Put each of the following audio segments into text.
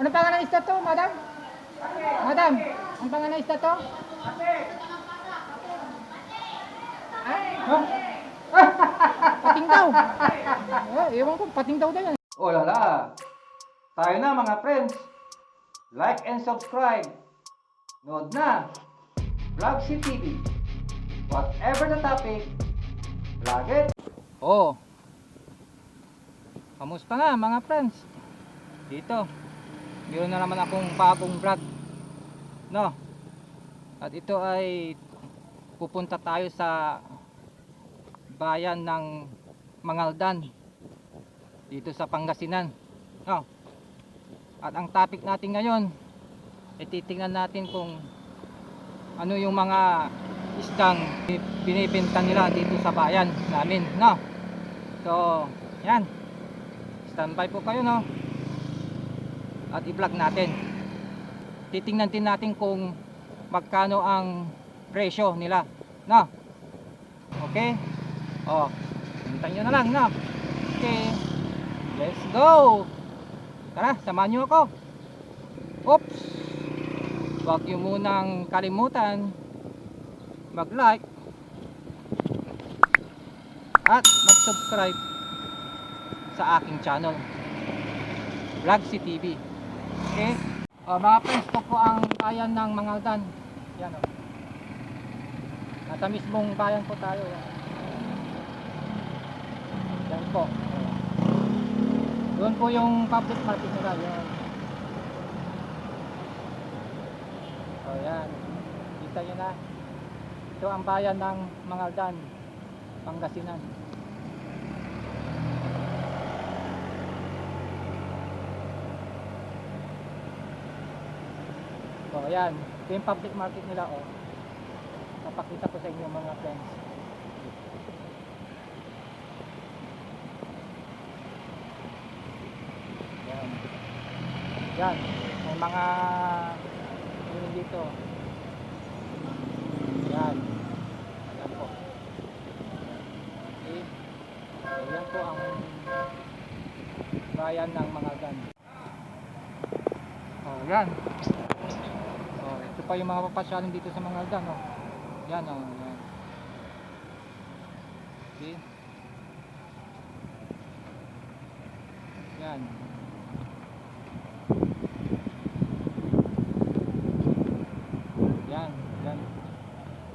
Ano pangalan ng isda to, madam? Madam, ang pangalan ng isda to? Huh? Pating daw. Ewan ko, pating daw yan. Oh lala, tayo na mga friends. Like and subscribe. Nood na. Vlogsi TV. Whatever the topic, vlog it. Oh. Kamusta na mga friends? Dito. Meron na naman akong bagong vlog. No. At ito ay pupunta tayo sa bayan ng Mangaldan dito sa Pangasinan. No. At ang topic natin ngayon ay titingnan natin kung ano yung mga isdang binibenta nila dito sa bayan namin, no? So, yan. Standby po kayo, no? At i-vlog natin. Titingnan din natin kung magkano ang presyo nila, no? Okay? Oh, hintayin nyo na lang, no? Okay. Let's go! Tara, samahan nyo ako. Oops! Huwag nyo munang kalimutan mag-like at mag-subscribe sa aking channel Vlogsi TV. Okay? Mga friends, ito po ang bayan ng Mangaldan. Yan o. Nasa mismong bayan po tayo. Yan po. Doon po yung public market nila. Yan. O yan. Kita nyo na. Ito ang bayan ng Mangaldan, Pangasinan. O yan. Ito yung public market nila. O. Papakita ko sa inyo mga friends. Yan. Yan. May mga yun dito. Yan. Yan po. Okay. So, yan po ang bayan ng Mangaldan. Oh, yan. Oh, ito pa yung mga papasyalan dito sa Mangaldan, oh. Yan, oh, yan. Okay. Yan. Yan, yan.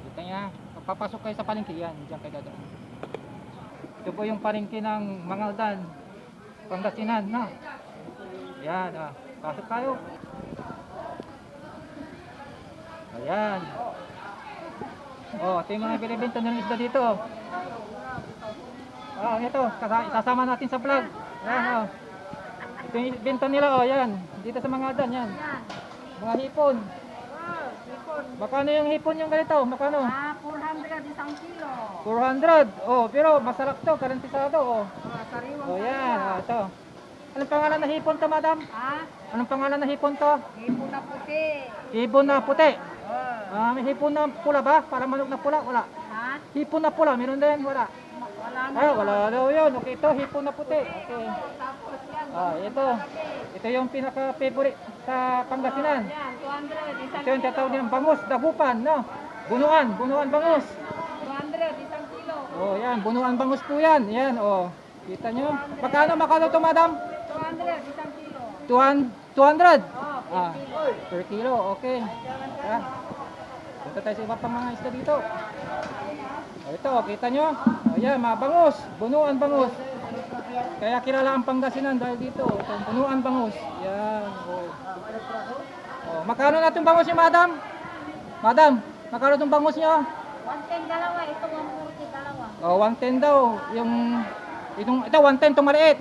Kita niya, papasok kayo sa palengke, yan, diyan kayo dadaan. Ito po yung palengke ng Mangaldan, Pangasinan, na. Yan, pasok kayo. Ayan. Oh, ito yung mga binibenta ng isda dito. Oh, ito, kasama natin sa vlog. Ayan, oh. Ito yung benta nila, oh, yan. Dito sa Mangaldan, yan. Mga hipon. Makano yung hipon yung ganito? Makano? 400 isang kilo. 400. Oh, pero masarap to, karantisado, oh. Sariwang Oh, yan, oh, ito. Anong pangalan na hipon to, madam? Ha? Anong pangalan na hipon to? Hipon na puti. Hipon na puti. Oh. May hipon na pula ba? Parang manok na pula, wala. Ha? Hipon na pula, meron din, wala. Wala na. Wala daw yun. Okay, ito, hipon na puti. Okay. Tapos yan. Ito. Ito yung pinaka-favorite sa Pangasinan. Yan, 200 isang Ito yung tatawag nilang bangus, dagupan, no? Bunuan bangus. 200 isang kilo. Oh, yan, bunuan bangus po yan. Yan, oh. Kita nyo? Magkano to, madam? 200 isang kilo. 200? Oh, Per kilo, okay. Tara. Punta tayo sa iba pang mga isda dito. Ito, kita nyo? Ayan, mga bangus. Bunuan bangus. Kaya kilala ang Pangasinan dahil dito. Ito, bunuan bangus. Yan. Magkano na itong bangus nyo, madam? Madam, magkano itong bangus nyo? 110 dalawa, ito 140 dalawa. 110 daw. Ito 110 itong maliit.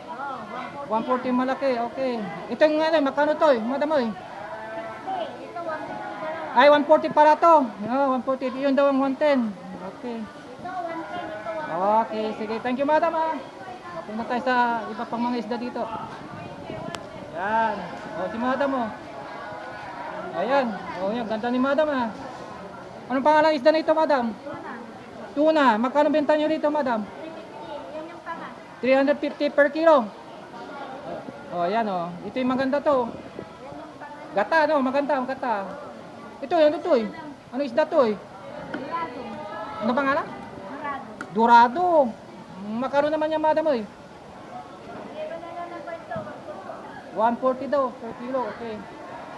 Oh, 140 malaki, okay. Ito yung magkano to, madam oy? ito 150 dalawa. Ay, 140 para to. 140. Yun daw ang 110. Okay. Ito 110, ito 140. Okay, sige. Thank you, madam. Mapunta tayo sa iba pang mga isda dito. Yan. Si madam mo. Ayan. Yan. Ganda ni madam, Anong pangalan ng isda nito, madam? Tuna. Magkano benta nyo dito, madam? 350, yan yung tanga. 350 per kilo. Yan, Ito yung maganda to. Yan Gata, no? Maganda, ang gata. Ito, ano to eh? Ano isda to eh? Marado. Ano pangalan? Marado. Dorado. Magkano naman yan, madam eh? Hindi ba na lang ang kwento? 140 daw per kilo, okay.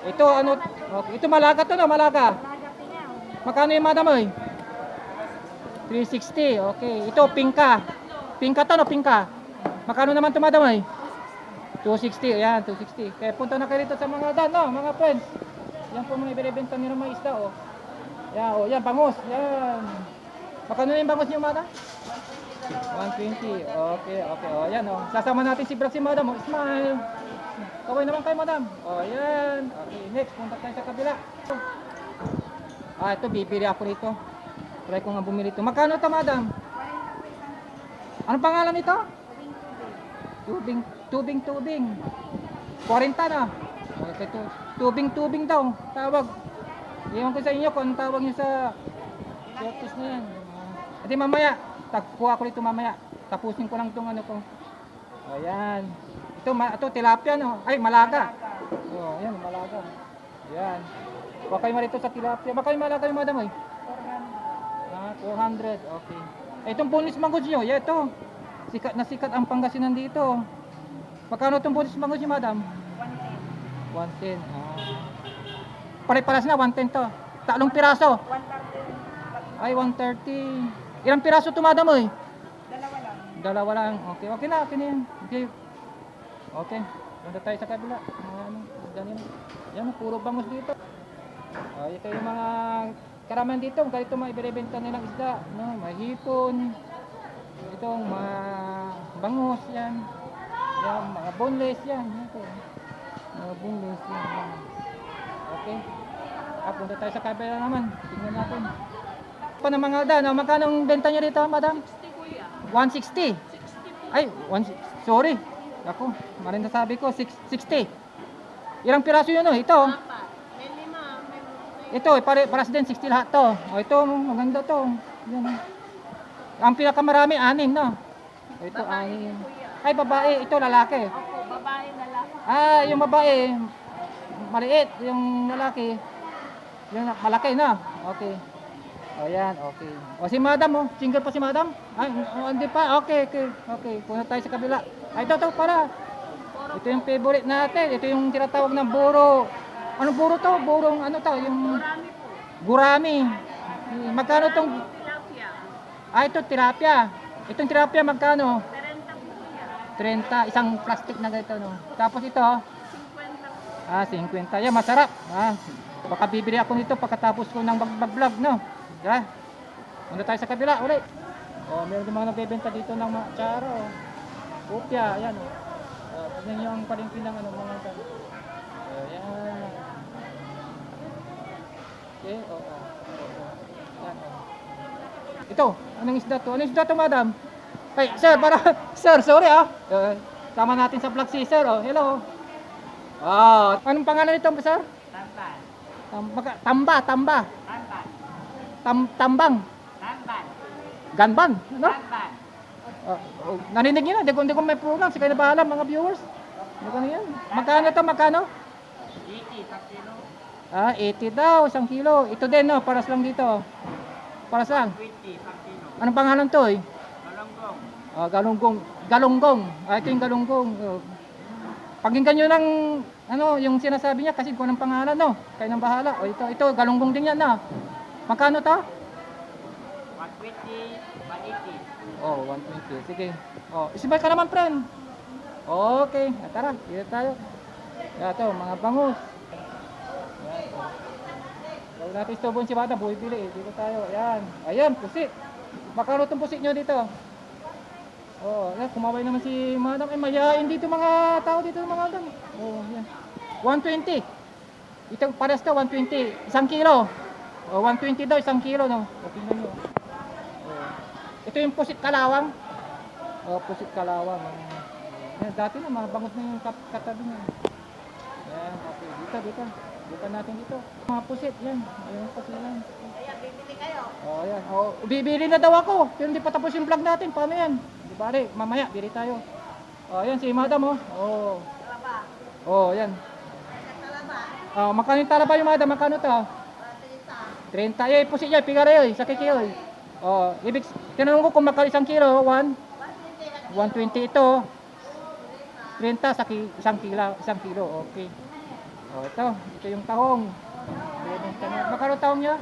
Ito, ano? Okay. Ito malaga to, no? Malaga. Malaga tingaw. Magkano yung madam eh? 360, okay. Ito, pingka. Pingka to, no? Pingka. Magkano naman to, madam eh? 260, ayan, 260. Kaya punta na kayo dito sa mga dan, no, mga friends. Yan po mga ibinibenta nila mga isda, oh. Yan, oh, yan, bangus, yan. Magkano na yung bangus niyo, madam? 120, okay, okay, oh, yan, oh. Sasama natin si Brad, si madam, oh, smile. Kaway naman kayo, madam. Oh, yan. Okay, next, punta tayo sa kabila. Ah, ito, bibili ako rito. Try ko nga bumili ito. Magkano ito, madam? Anong pangalan nito? Tubing. 40 na. Okay, tubing daw. Tawag. Iyon ko sa inyo kung anong tawag nyo sa shorties na yan. Ate mamaya, tagpuha ko dito mamaya. Tapusin ko lang itong ano ko. Ayan. Ito tilapia no. Ay, malaga. Oh, ayan, malaga. Ayan. Huwag kayo marito sa tilapia. Baka kayo malaga yung madam eh. 400. Okay. Itong bonus mangoes nyo. Yeah, ito. Sikat na sikat ang Pangasinan dito. Magkano itong bonus mangoes nyo, madam? 110. Pare-paras na, 110 to. Tatlong piraso. 130. Ay, 130. Ilang piraso ito, madam eh? Dalawa lang. Dalawa lang. Okay, okay na yan. Okay. Okay. Punta tayo sa kabila. Ano, ganyan. Yan, puro bangus dito. Ito yung mga karaman dito. Ganito mga ibinibenta nilang isda. No, may hipon. Itong mga bangus yan. Yan, mga boneless yan. Ito. Mga boneless yan. Okay. Punta tayo sa kabila naman. Tingnan natin. Pa ng mga dan, magkano ang benta niyo dito, madam? 160. Ay, sorry. Ako, marin na sabi ko, 60. Ilang piraso yun, oh? Ito. Ito, paras din, 60 lahat to. Oh, ito, maganda to. Yan. Ang pinakamarami, 6, no? Ito, 6. Ay, babae. Ito, lalaki. Opo, babae na lang. Ah, yung babae, maliit. Yung lalaki, yung malaki, no? Okay. O, yan, okay. O, si madam, oh. Single pa si madam? Ay, hindi pa. Okay. Punta tayo sa kabila. Ay, ito pala. Ito yung favorite natin. Ito yung tinatawag na buro. Anong buro to? Burong ano to? Yung gurami. Magkano tong? Tilapia. Ah, ito tilapia. Itong tilapia magkano? 30 po 30. siya. Isang plastic na ganito, no? Tapos ito? 50 po. 50. Yan, masarap. Baka bibili ako nito pagkatapos ko ng vlog, no? Yeah. Punta tayo sa kabila ulit. Oh, meron din mga nagbebenta dito ng mga charo. Kopya, ayan oh. Tignan niyo ang palengke ng ano mga tan. Ayan. Okay, Ayan, oh. Ito, anong isda to? Anong isda to, madam? Ay, sir, sir, sorry ah. Tama natin sa vlog si sir, oh. Hello. Anong pangalan nito, sir? Tamban. Tamba. Tamban. Tambang. Tamban. Ganban, no? Tamban. Narinig niyo na, hindi ko may program, sige na bahala mga viewers. Magkano yan? Magkano to, magkano? 80 sa kilo. 80 daw, 1 kilo. Ito din, no, paras lang dito. Paras lang. 20 sa kilo. Anong pangalan to, eh? Galonggong. Galunggong. Ito yung galunggong. Pakinggan nyo ng, yung sinasabi niya, kasi kung anong pangalan, no? Kayo nang bahala. Ito, galunggong din yan, na. Magkano to? 120, 180. 120. Sige. Isibay ka naman, friend. Okay. Tara, dito tayo. Ito, mga bangus. Huwag natin istobon si Bata, buhay-bili. Dito tayo. Ayan, pusit. Magkano itong pusit nyo dito? Ayan, kumaway naman si madam. Mayayain dito mga tao dito, mga madam. Ayan. 120. Ito, pares to, 120. 1 kilo. 120 daw, 1 kilo, no? Tingnan nyo. Ito yung pusit kalawang. Pusit kalawang. Yan, dati na, mga bangus na yung katabi niya. Yan, okay. Dito. Bukan natin dito. Mga pusit, yan. Ayan, pusit yan. Kaya bibili kayo. Yan. Bibili na daw ako. Pero hindi pa tapos yung vlog natin. Paano yan? Di bale, mamaya, bili tayo. Yan, si madam, Talaba. yan. Talaba. Oh, makano yung talaba yung madam? Makano to? 30. Eh, pusit yan, pigara yun, sa kikilo. Oh, tinanong ko kung makano isang kilo, 120 ito. 30 sa isang kilo, okay. Oh, ito yung tahong. Makano tahong niya?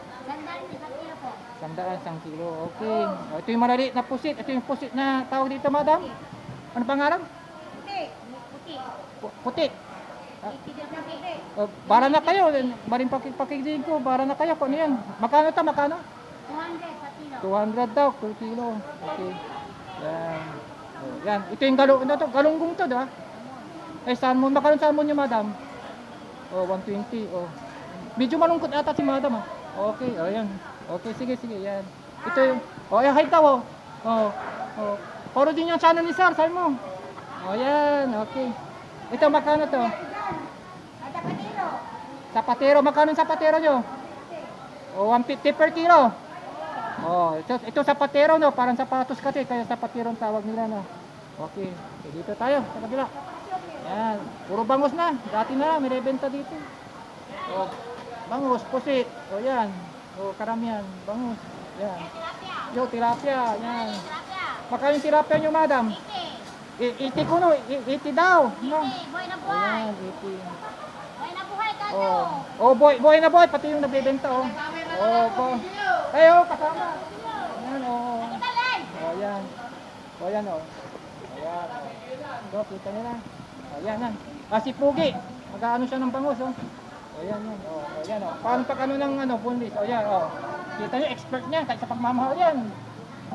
100 isang kilo, okay. Oh, ito yung malaliit na pusit. Ito yung pusit na tawag dito, madam. Ano pangalan? Puti. Oh, bara na kayo. Baring pakigdig ko. Bara na kayo. Kung ano yan? Makano ito? Makano? 200 daw per kilo. Okay. Yan. Oh, yan. Ito yung galunggong to, diba? Eh, salmon. Makano salmon nyo, madam? Oh, 120. Oh. Medyo malungkot ata si madam, ah. Okay. Oh, yan. Okay, sige. Yan. Ito yung... Oh, yan. Height daw, oh. Oh. Oh. Puro din yung channel ni sir. Sabi mo. Oh, yan. Okay. Ito, makano to? Sapatero, magkano yung sapatero nyo? O, 150 per kilo. Oh, ito sapatero, no? Parang sapatos kasi, kaya sapatero ang tawag nila, no? Okay, dito tayo, sa kabila. Yan, puro bangus na. Dati na, may rebenta dito. Oh, bangus, pusit. O, yan. O, karamihan, bangus. Yan. Yo, tilapia. Yan. Magkano yung tilapia nyo, madam? 80 kuno, 80 daw. No? Ayan, 80. Buhay na buhay, pati yung nagbebenta, oh. Oh, po. Ayo, kasama. Ayan, oh. Oh, yan. Oh, yan, oh. Ayan, oh. So, kita nyo na. Ayan, yan. Si Pugi. Mag-ano siya ng bangus, oh. Ayan, yan. Oh, ayan, oh. Paano pag ano ng ano, punlis? Oh, yan, oh. Kita nyo, expert niya. Kahit sa pagmamahal yan.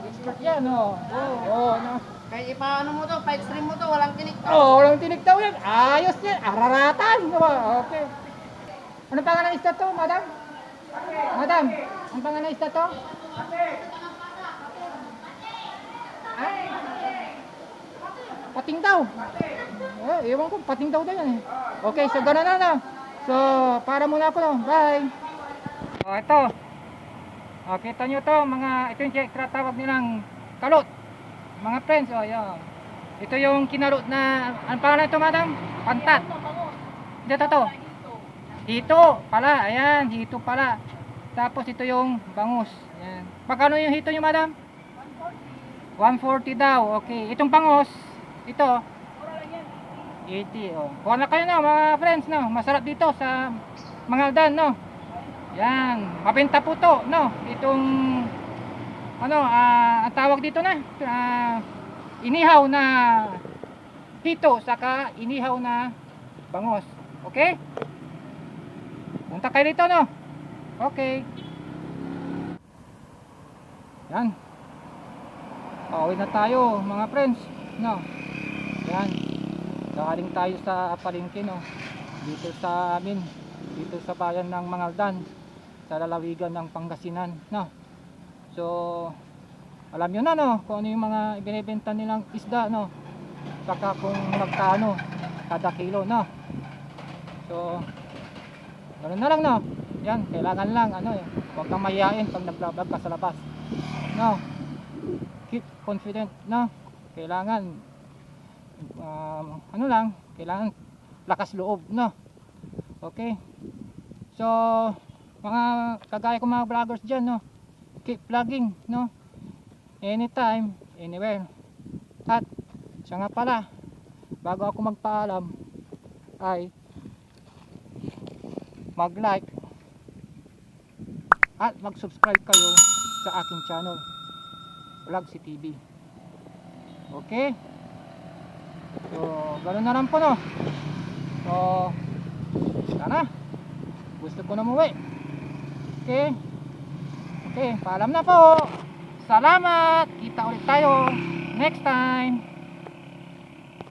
Expert yan, oh. Oh, ano. Kaya ipaano mo to, pipe stream mo to, walang tinik to. Oh, walang tinik daw yan. Ayos yan. Araratan. Diba? Okay. Anong pangalan ng isda to, madam? Madam, anong pangalan ng isda to? Ay. Pating daw. Ewan ko, pating daw yan eh. Okay, so gano'n na na. So, para muna ako no. Bye. Oh, ito. Oh, kita nyo to, ito yung extra tawag nilang kalot. Mga friends, oh, yan. Ito yung kinalot na, anong pangalan ito, madam? Pantat. Dito to. Hito pala, ayan, hito pala. Tapos ito yung bangus. Ayan. Magkano yung hito nyo, madam? 140 daw, okay. Itong bangus, ito, 80, oh. Kuha na kayo no, mga friends, no. Masarap dito sa Mangaldan, no. Yan, mabenta po to, no. Itong, ang tawag dito na, inihaw na hito, saka inihaw na bangus. Okay? Punta kayo dito, no? Okay. Yan. Pauwi na tayo, mga friends. No? Yan. Galing tayo sa palengke, no? Dito sa amin. Dito sa bayan ng Mangaldan. Sa lalawigan ng Pangasinan, no? So, alam nyo na, no? Kung ano yung mga ibinibenta nilang isda, no? Saka kung magkano kada kilo, no? So, ganoon na lang, no? Yan, kailangan lang, huwag kang mahihain pag nag-vlog ka sa labas. No? Keep confident, no? Kailangan, kailangan lakas loob, no? Okay? So, mga kagaya ko mga vloggers dyan, no? Keep vlogging, no? Anytime, anywhere. At, siya nga pala, bago ako magpaalam, ay mag-like at mag-subscribe kayo sa aking channel Vlogsi TV. Okay? So, ganoon na lang po, no? So, sana gusto ko na umuwi. Okay? Okay, paalam na po. Salamat. Kita ulit tayo next time.